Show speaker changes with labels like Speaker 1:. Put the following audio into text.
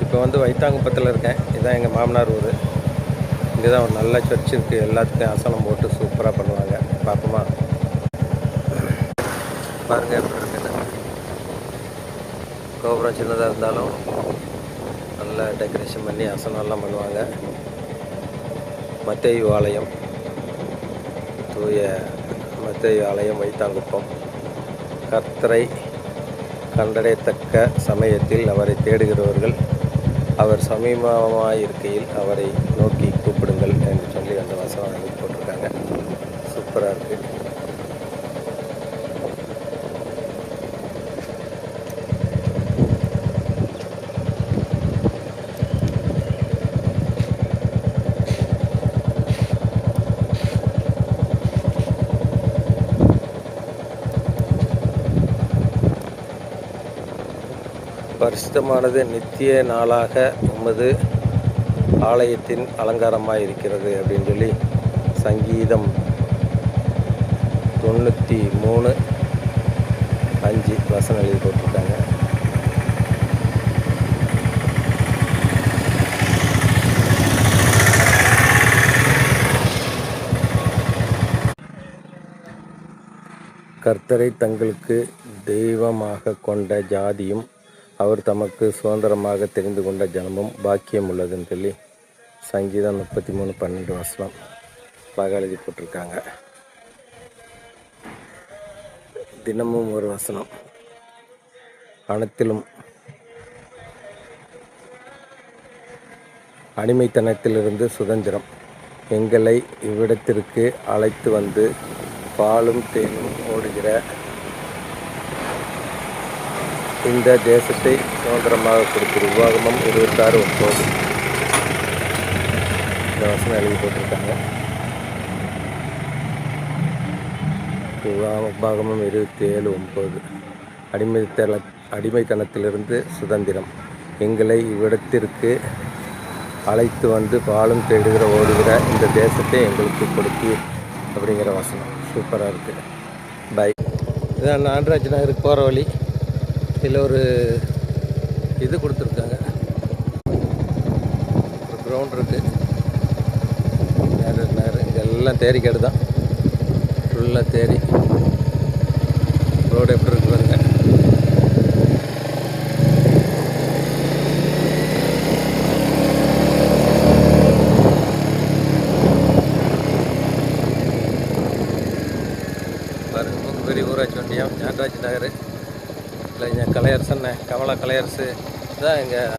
Speaker 1: இப்போ வந்து வைத்தாங்குப்பத்தில் இருக்கேன். இதுதான் எங்கள் மாமனார் ஊர். இங்கே தான் ஒரு நல்ல சர்ச் இருக்குது. எல்லாத்துக்கும் ஆசனம் போட்டு சூப்பராக பண்ணுவாங்க. பார்ப்போமா? பாருங்கள் எப்படி இருக்குன்னு. கோபுரம் சின்னதாக இருந்தாலும் நல்லா டெக்கரேஷன் பண்ணி ஆசனம்லாம் பண்ணுவாங்க. மத்தேயு ஆலயம், தூய மத்தேயு ஆலயம் வைத்தாங்குப்பம். கர்த்தரை கண்டடையத்தக்க சமயத்தில் அவரை தேடுகிறவர்கள் அவர் சமீபமாயிருக்கையில் அவரை நோக்கி கூப்பிடுங்கள் என்று சொல்லி அந்த வசனம் எழுதி போட்டிருக்காங்க. சூப்பராக இருக்குது. பரிசுத்தமானது நித்திய நாளாக உமது ஆலயத்தின் அலங்காரமாக இருக்கிறது அப்படின்னு சொல்லி சங்கீதம் 93:5 வசனம் எழுதி போட்டிருக்காங்க. கர்த்தரை தங்களுக்கு தெய்வமாக கொண்ட ஜாதியும் அவர் தமக்கு சுதந்திரமாக தெரிந்து கொண்ட ஜனமும் பாக்கியம் உள்ளதுன்னு சொல்லி சங்கீதம் 33:12 வசனம் அழகாக எழுதி போட்டிருக்காங்க. தினமும் ஒரு வசனம். அனைத்திலும் அடிமைத்தனத்திலிருந்து சுதந்திரம். எங்களை இவ்விடத்திற்கு அழைத்து வந்து பாலும் தேனும் ஓடுகிற இந்த தேசத்தை சுதந்திரமாக கொடுத்துரு. உபாகமம் 26:9 இந்த வசனம் எழுதி போட்டிருக்காங்க. உபாகமம் 27:9 அடிமைத்தனத்திலிருந்து சுதந்திரம். எங்களை இவ்விடத்திற்கு அழைத்து வந்து பாலும் தேடுகிற ஓடுகிற இந்த தேசத்தை எங்களுக்கு கொடுத்து அப்படிங்கிற வசனம் சூப்பராக இருக்குது. பை. இதுதான் நாகராஜ் நகருக்கு போகிற வழி. இதில் ஒரு இது கொடுத்துருக்காங்க, ஒரு கிரவுண்ட் இருக்குது. நேரம் இங்கே எல்லாம் தேரிக்காடு தான். ஃபுல்லாக தேரி. ரோடு எப்படி இருக்கு பாருங்க. பாருங்க, பெரிய ஊராட்சி ஒன்றியம் நாகராஜ் நகர். இல்லை கலையரசன் கமலா கலையரசு தான் எங்கள்